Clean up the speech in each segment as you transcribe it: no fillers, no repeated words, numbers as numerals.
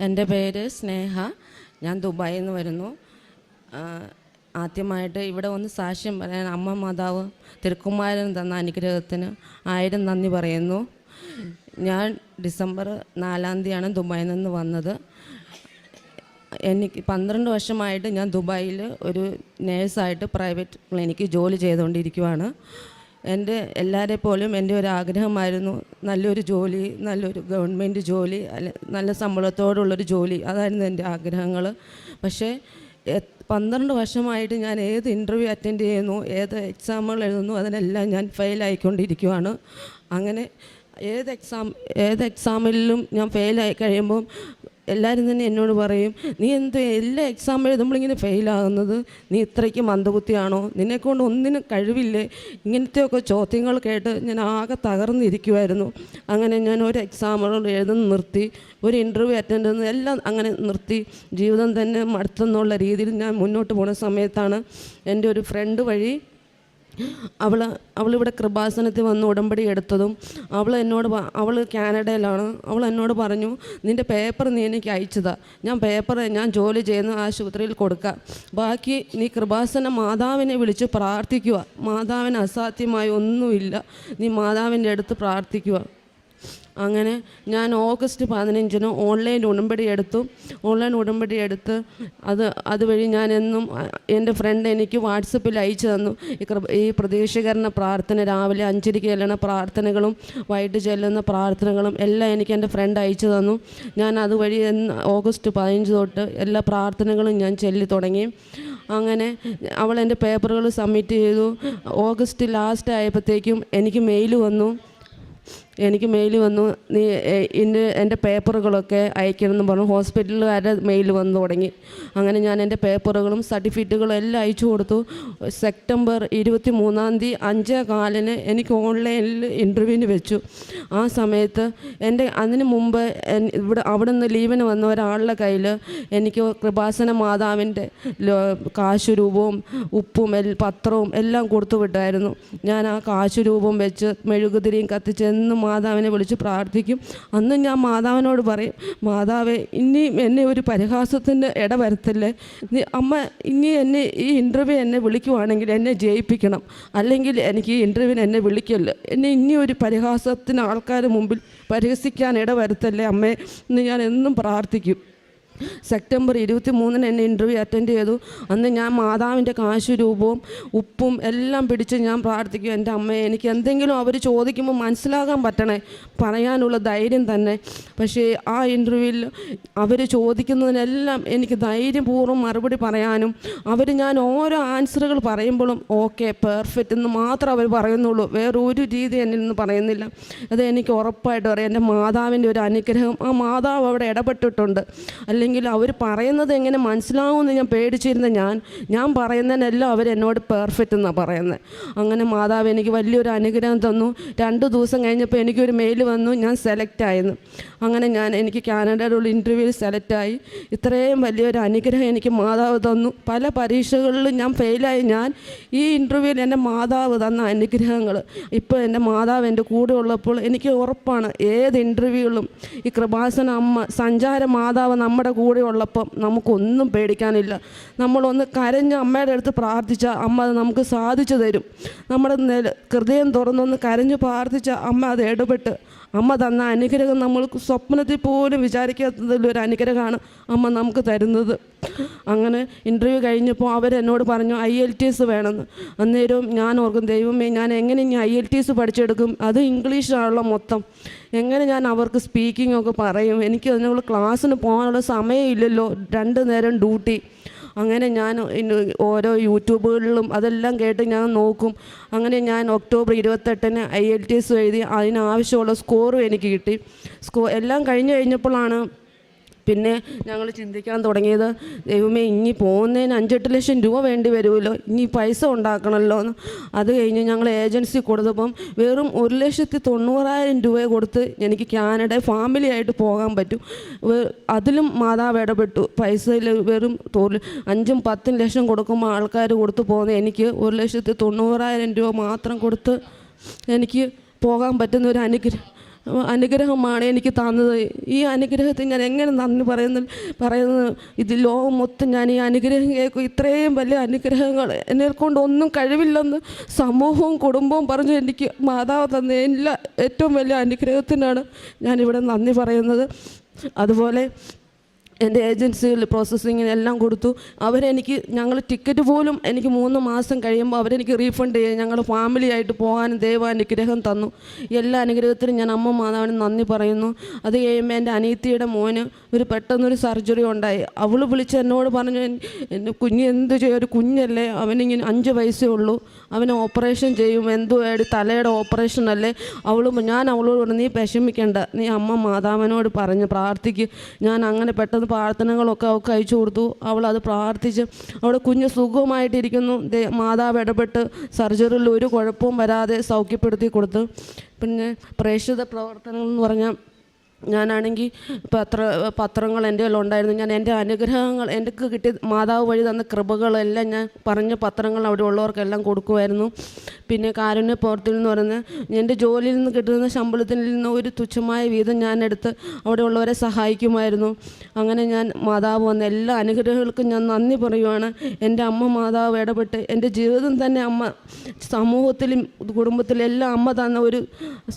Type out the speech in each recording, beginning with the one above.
എൻ്റെ പേര് സ്നേഹ. ഞാൻ ദുബായിൽ നിന്ന് വരുന്നു. ആദ്യമായിട്ട് ഇവിടെ ഒന്ന് സാക്ഷ്യം പറയാൻ അമ്മ മാതാവ് തിരുക്കുമാരൻ തന്ന അനുഗ്രഹത്തിന് 1000 നന്ദി പറയുന്നു. ഞാൻ ഡിസംബർ 4-ാം തീയതിയാണ് ദുബായിൽ നിന്ന് വന്നത്. എനിക്ക് 12 വർഷമായിട്ട് ഞാൻ ദുബായിൽ ഒരു നേഴ്സായിട്ട് പ്രൈവറ്റ് ക്ലിനിക്കിൽ ജോലി ചെയ്തുകൊണ്ടിരിക്കുവാണ്. എൻ്റെ എല്ലാവരെ പോലും എൻ്റെ ഒരു ആഗ്രഹമായിരുന്നു നല്ലൊരു ജോലി, നല്ലൊരു ഗവൺമെൻറ് ജോലി, നല്ല ശമ്പളത്തോടുള്ളൊരു ജോലി. അതായിരുന്നു എൻ്റെ ആഗ്രഹങ്ങൾ. പക്ഷേ 12 വർഷമായിട്ട് ഞാൻ ഏത് ഇൻ്റർവ്യൂ അറ്റൻഡ് ചെയ്യുന്നു, ഏത് എക്സാമുകൾ എഴുതുന്നു, അതിനെല്ലാം ഞാൻ ഫെയിലായിക്കൊണ്ടിരിക്കുവാണ്. അങ്ങനെ ഏത് എക്സാമിലും ഞാൻ ഫെയിലായി കഴിയുമ്പം എല്ലാവരും തന്നെ എന്നോട് പറയും, നീ എന്ത് എല്ലാ എക്സാം എഴുതുമ്പോളിങ്ങനെ ഫെയിലാകുന്നത്, നീ ഇത്രയ്ക്ക് മന്ദബുദ്ധിയാണോ, നിന്നെക്കൊണ്ട് ഒന്നിനും കഴിവില്ലേ? ഇങ്ങനത്തെയൊക്കെ ചോദ്യങ്ങൾ കേട്ട് ഞാൻ ആകെ തകർന്നിരിക്കുമായിരുന്നു. അങ്ങനെ ഞാൻ ഒരു എക്സാമുകൾ എഴുതുന്ന നിർത്തി, ഒരു ഇൻ്റർവ്യൂ അറ്റൻഡ് ചെയ്യുന്നത് എല്ലാം അങ്ങനെ നിർത്തി. ജീവിതം തന്നെ മടുത്തെന്നുള്ള രീതിയിൽ ഞാൻ മുന്നോട്ട് പോകുന്ന സമയത്താണ് എൻ്റെ ഒരു ഫ്രണ്ട് വഴി അവളിവിടെ കൃപാസനത്തിൽ വന്ന് ഉടമ്പടി എടുത്തതും അവൾ കാനഡയിലാണ്. അവൾ എന്നോട് പറഞ്ഞു, നിൻ്റെ പേപ്പർ നീ എനിക്ക് അയച്ചതാ, ഞാൻ ജോലി ചെയ്യുന്ന ആശുപത്രിയിൽ കൊടുക്കാം, ബാക്കി നീ കൃപാസന മാതാവിനെ വിളിച്ച് പ്രാർത്ഥിക്കുക, മാതാവിന് അസാധ്യമായ ഒന്നുമില്ല, നീ മാതാവിൻ്റെ അടുത്ത് പ്രാർത്ഥിക്കുക. അങ്ങനെ ഞാൻ ഓഗസ്റ്റ് 15-ന് ഓൺലൈൻ ഉടമ്പടി എടുത്ത് അതുവഴി ഞാൻ എന്നും എൻ്റെ ഫ്രണ്ട് എനിക്ക് വാട്സപ്പിൽ അയച്ചു തന്നു. ഈ പ്രതീക്ഷീകരണ പ്രാർത്ഥന രാവിലെ 5-ക്ക് ചെല്ലുന്ന പ്രാർത്ഥനകളും വൈകിട്ട് ചെല്ലുന്ന പ്രാർത്ഥനകളും എല്ലാം എനിക്ക് എൻ്റെ ഫ്രണ്ട് അയച്ചു തന്നു. ഞാൻ അതുവഴി ഓഗസ്റ്റ് 15 തൊട്ട് എല്ലാ പ്രാർത്ഥനകളും ഞാൻ ചൊല്ലി തുടങ്ങി. അങ്ങനെ അവൾ എൻ്റെ പേപ്പറുകൾ സബ്മിറ്റ് ചെയ്തു. ഓഗസ്റ്റ് ലാസ്റ്റ് ആയപ്പോഴത്തേക്കും എനിക്ക് മെയിൽ വന്നു, നീ എൻ്റെ പേപ്പറുകളൊക്കെ അയക്കണമെന്ന് പറഞ്ഞു. ഹോസ്പിറ്റലുകാരുടെ മെയിൽ വന്നു തുടങ്ങി. അങ്ങനെ ഞാൻ എൻ്റെ പേപ്പറുകളും സർട്ടിഫിക്കറ്റുകളും എല്ലാം അയച്ചു കൊടുത്തു. സെപ്റ്റംബർ 23-ാം തീയതി 5:15 എനിക്ക് ഓൺലൈനിൽ ഇൻ്റർവ്യൂവിന് വെച്ചു. ആ സമയത്ത് അതിന് മുമ്പ് അവിടെ നിന്ന് ലീവിന് വന്ന ഒരാളുടെ കയ്യിൽ എനിക്ക് കൃപാസന മാതാവിൻ്റെ കാശുരൂപവും ഉപ്പും പത്രവും എല്ലാം കൊടുത്തു വിട്ടായിരുന്നു. ഞാൻ ആ കാശുരൂപം വെച്ച് മെഴുകുതിരിയും കത്തിച്ച് എന്നും മാതാവിനെ വിളിച്ച് പ്രാർത്ഥിക്കും. അന്ന് ഞാൻ മാതാവിനോട് പറയും, മാതാവേ, ഇനി എന്നെ ഒരു പരിഹാസത്തിൻ്റെ ഇട വരുത്തല്ലേ, അമ്മ ഇനി ഈ ഇൻ്റർവ്യൂ എന്നെ വിളിക്കുവാണെങ്കിൽ എന്നെ ജയിപ്പിക്കണം, അല്ലെങ്കിൽ എനിക്ക് ഈ ഇൻ്റർവ്യൂവിന് എന്നെ വിളിക്കല്ലോ, എന്നെ ഇനി ഒരു പരിഹാസത്തിന് ആൾക്കാർ മുമ്പിൽ പരിഹസിക്കാൻ ഇട വരുത്തല്ലേ അമ്മേ എന്ന് ഞാൻ എന്നും പ്രാർത്ഥിക്കും. സെപ്റ്റംബർ 23-ന് എന്നെ ഇൻ്റർവ്യൂ അറ്റൻഡ് ചെയ്തു. അന്ന് ഞാൻ മാതാവിൻ്റെ കാശുരൂപവും ഉപ്പും എല്ലാം പിടിച്ച് ഞാൻ പ്രാർത്ഥിക്കും, എൻ്റെ അമ്മയെ എനിക്ക് എന്തെങ്കിലും അവർ ചോദിക്കുമ്പോൾ മനസ്സിലാകാൻ പറ്റണേ, പറയാനുള്ള ധൈര്യം തന്നെ. പക്ഷേ ആ ഇൻ്റർവ്യൂവിൽ അവർ ചോദിക്കുന്നതിനെല്ലാം എനിക്ക് ധൈര്യപൂർവ്വം മറുപടി പറയാനും ഞാൻ ഓരോ ആൻസറുകൾ പറയുമ്പോഴും ഓക്കെ പെർഫെക്റ്റ് എന്ന് മാത്രം അവർ പറയുന്നുള്ളൂ, വേറൊരു രീതി എന്നിൽ നിന്ന് പറയുന്നില്ല. അത് എനിക്ക് ഉറപ്പായിട്ട് പറയാം, എൻ്റെ മാതാവിൻ്റെ ഒരു അനുഗ്രഹം, ആ മാതാവ് അവിടെ ഇടപെട്ടിട്ടുണ്ട്. അല്ലെങ്കിൽ അവർ പറയുന്നത് എങ്ങനെ മനസ്സിലാവുമെന്ന് ഞാൻ പേടിച്ചിരുന്ന ഞാൻ പറയുന്നതിനെല്ലാം അവരെന്നോട് പെർഫെക്റ്റ് എന്നാണ് പറയുന്നത്. അങ്ങനെ മാതാവ് എനിക്ക് വലിയൊരു അനുഗ്രഹം തന്നു. 2 ദിവസം കഴിഞ്ഞപ്പോൾ എനിക്കൊരു മെയിൽ വന്നു, ഞാൻ സെലക്ട് ആയിരുന്നു. അങ്ങനെ എനിക്ക് കാനഡയിലുള്ള ഇൻ്റർവ്യൂവിൽ സെലക്റ്റായി. ഇത്രയും വലിയൊരു അനുഗ്രഹം എനിക്ക് മാതാവ് തന്നു. പല പരീക്ഷകളിലും ഞാൻ ഫെയിലായി. ഈ ഇൻ്റർവ്യൂവിൽ എൻ്റെ മാതാവ് തന്ന അനുഗ്രഹങ്ങൾ, ഇപ്പോൾ എൻ്റെ മാതാവ് എൻ്റെ കൂടെ ഉള്ളപ്പോൾ എനിക്ക് ഉറപ്പാണ് ഏത് ഇൻ്റർവ്യൂവിലും ഈ കൃപാസന അമ്മ സഞ്ചാര മാതാവ് നമ്മുടെ കൂടെ ഉള്ളപ്പം നമുക്കൊന്നും പേടിക്കാനില്ല. നമ്മളൊന്ന് കരഞ്ഞ് അമ്മയുടെ അടുത്ത് പ്രാർത്ഥിച്ചാൽ അമ്മ അത് നമുക്ക് സാധിച്ചു തരും. നമ്മുടെ ഹൃദയം തുറന്നൊന്ന് കരഞ്ഞ് പ്രാർത്ഥിച്ചാൽ അമ്മ അത് ഇടപെട്ട് അമ്മ തന്ന അനുഗ്രഹം നമ്മൾക്ക് സ്വപ്നത്തിൽ പോലും വിചാരിക്കാത്തതിലൊരു അനുഗ്രഹമാണ് അമ്മ നമുക്ക് തരുന്നത്. അങ്ങനെ ഇൻ്റർവ്യൂ കഴിഞ്ഞപ്പോൾ അവരെന്നോട് പറഞ്ഞു IELTS വേണമെന്ന്. അന്നേരം ഞാൻ ഓർക്കും, ദൈവമേ, ഞാൻ എങ്ങനെ ഇനി IELTS പഠിച്ചെടുക്കും? അത് ഇംഗ്ലീഷാണല്ലോ മൊത്തം, എങ്ങനെ ഞാൻ അവർക്ക് സ്പീക്കിംഗ് ഒക്കെ പറയും? എനിക്ക് അതിനുള്ള ക്ലാസ്സിന് പോകാനുള്ള സമയമില്ലല്ലോ, 2 നേരം ഡ്യൂട്ടി. അങ്ങനെ ഞാൻ ഓരോ യൂട്യൂബുകളിലും അതെല്ലാം കേട്ട് ഞാൻ നോക്കും. അങ്ങനെ ഞാൻ ഒക്ടോബർ 28-ന് IELTS എഴുതി. അതിനാവശ്യമുള്ള സ്കോറും എനിക്ക് കിട്ടി. എല്ലാം കഴിഞ്ഞപ്പോഴാണ് പിന്നെ ഞങ്ങൾ ചിന്തിക്കാൻ തുടങ്ങിയത്, ദൈവമേ, ഇനി പോകുന്നതിന് 5-8 ലക്ഷം രൂപ വേണ്ടി വരുമല്ലോ, ഇനി പൈസ ഉണ്ടാക്കണമല്ലോ എന്ന്. അത് കഴിഞ്ഞ് ഞങ്ങൾ ഏജൻസി കൊടുത്തപ്പം വെറും 1,90,000 രൂപ കൊടുത്ത് എനിക്ക് കാനഡ ഫാമിലി ആയിട്ട് പോകാൻ പറ്റും. അതിലും മാതാവ് ഇടപെട്ടു. പൈസയിൽ വെറും 5-10 ലക്ഷം കൊടുക്കുമ്പോൾ ആൾക്കാർ കൊടുത്തു പോകുന്ന എനിക്ക് 1,90,000 രൂപ മാത്രം കൊടുത്ത് എനിക്ക് പോകാൻ പറ്റുന്ന ഒരു അനുഗ്രഹം. അനുഗ്രഹമാണ് എനിക്ക് തന്നത്. ഈ അനുഗ്രഹത്തിന് ഞാൻ എങ്ങനെ നന്ദി പറയുന്നത് ഇത് ലോകം മൊത്തം ഞാൻ ഈ അനുഗ്രഹം കേൾക്കും. ഇത്രയും വലിയ അനുഗ്രഹങ്ങൾ എന്നെക്കൊണ്ട് ഒന്നും കഴിവില്ലെന്ന് സമൂഹവും കുടുംബവും പറഞ്ഞു എനിക്ക് മാതാവ് തന്ന ഏറ്റവും വലിയ അനുഗ്രഹത്തിനാണ് ഞാനിവിടെ നന്ദി പറയുന്നത്. അതുപോലെ എൻ്റെ ഏജൻസികളിൽ പ്രോസസ്സിങ്ങിനെല്ലാം കൊടുത്തു. ഞങ്ങൾ ടിക്കറ്റ് പോലും എനിക്ക് 3 മാസം കഴിയുമ്പോൾ അവരെനിക്ക് റീഫണ്ട് ചെയ്യും. ഞങ്ങൾ ഫാമിലിയായിട്ട് പോകാനും ദൈവം അനുഗ്രഹം തന്നു. എല്ലാ അനുഗ്രഹത്തിനും ഞാൻ അമ്മ മാതാവിന് നന്ദി പറയുന്നു. അത് കഴിയുമ്പോൾ എൻ്റെ അനിയത്തിയുടെ മോന് പെട്ടെന്നൊരു സർജറി ഉണ്ടായി. അവൾ വിളിച്ച് എന്നോട് പറഞ്ഞു, എൻ്റെ കുഞ്ഞ് എന്ത് ചെയ്യും, ഒരു കുഞ്ഞല്ലേ, അവനിങ്ങനെ 5 വയസ്സേ ഉള്ളൂ, അവന് ഓപ്പറേഷൻ ചെയ്യും, എന്തുവായിട്ട് തലയുടെ ഓപ്പറേഷൻ അല്ലേ. ഞാൻ അവളോട് പറഞ്ഞു, നീ വിഷമിക്കേണ്ട, നീ അമ്മ മാതാവിനോട് പറഞ്ഞ് പ്രാർത്ഥിക്ക്. ഞാൻ അങ്ങനെ പെട്ടെന്ന് പ്രാർത്ഥനകളൊക്കെ അവൾക്ക് അയച്ചു കൊടുത്തു. അവളത് പ്രാർത്ഥിച്ച് അവിടെ കുഞ്ഞ് സുഖമായിട്ടിരിക്കുന്നു. മാതാവ് ഇടപെട്ട് സർജറിയിൽ ഒരു കുഴപ്പവും വരാതെ സൗഖ്യപ്പെടുത്തി കൊടുത്തു. പിന്നെ പ്രേക്ഷിത പ്രവർത്തനങ്ങൾ എന്ന് പറഞ്ഞാൽ ഞാനാണെങ്കിൽ പത്രങ്ങൾ എൻ്റെ കയ്യിലുണ്ടായിരുന്നു. ഞാൻ എൻ്റെ അനുഗ്രഹങ്ങൾ എനിക്ക് കിട്ടിയ മാതാവ് വഴി തന്ന കൃപകളെല്ലാം ഞാൻ പറഞ്ഞ പത്രങ്ങൾ അവിടെ ഉള്ളവർക്കെല്ലാം കൊടുക്കുമായിരുന്നു. പിന്നെ കാരുണ്യ പ്രവർത്തനം എന്ന് പറയുന്നത് എൻ്റെ ജോലിയിൽ നിന്ന് കിട്ടുന്ന ശമ്പളത്തിൽ നിന്ന് ഒരു തുച്ഛമായ വീതം ഞാൻ എടുത്ത് അവിടെ ഉള്ളവരെ സഹായിക്കുമായിരുന്നു. അങ്ങനെ ഞാൻ മാതാവ് വന്ന എല്ലാ അനുഗ്രഹങ്ങൾക്കും ഞാൻ നന്ദി പറയുവാണ്. എൻ്റെ അമ്മ മാതാവ് ഇടപെട്ട് എൻ്റെ ജീവിതം തന്നെ അമ്മ സമൂഹത്തിലും കുടുംബത്തിലും എല്ലാം അമ്മ തന്ന ഒരു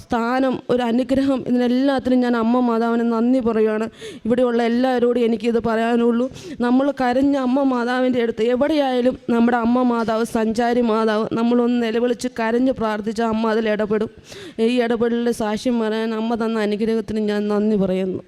സ്ഥാനം, ഒരു അനുഗ്രഹം, ഇതിനെല്ലാത്തിനും ഞാൻ അമ്മ മാതാവിന് നന്ദി പറയുകയാണ്. ഇവിടെയുള്ള എല്ലാവരോടും എനിക്കിത് പറയാനുള്ളൂ. നമ്മൾ കരഞ്ഞ അമ്മ മാതാവിൻ്റെ അടുത്ത് എവിടെയായാലും നമ്മുടെ അമ്മ മാതാവ്, സഞ്ചാരി മാതാവ്, നമ്മളൊന്ന് നിലവിളിച്ച് കരഞ്ഞ് പ്രാർത്ഥിച്ച അമ്മ അതിൽ ഇടപെടും. ഈ ഇടപെടലിൽ സാക്ഷ്യം പറയാൻ അമ്മ തന്ന അനുഗ്രഹത്തിന് ഞാൻ നന്ദി പറയുന്നു.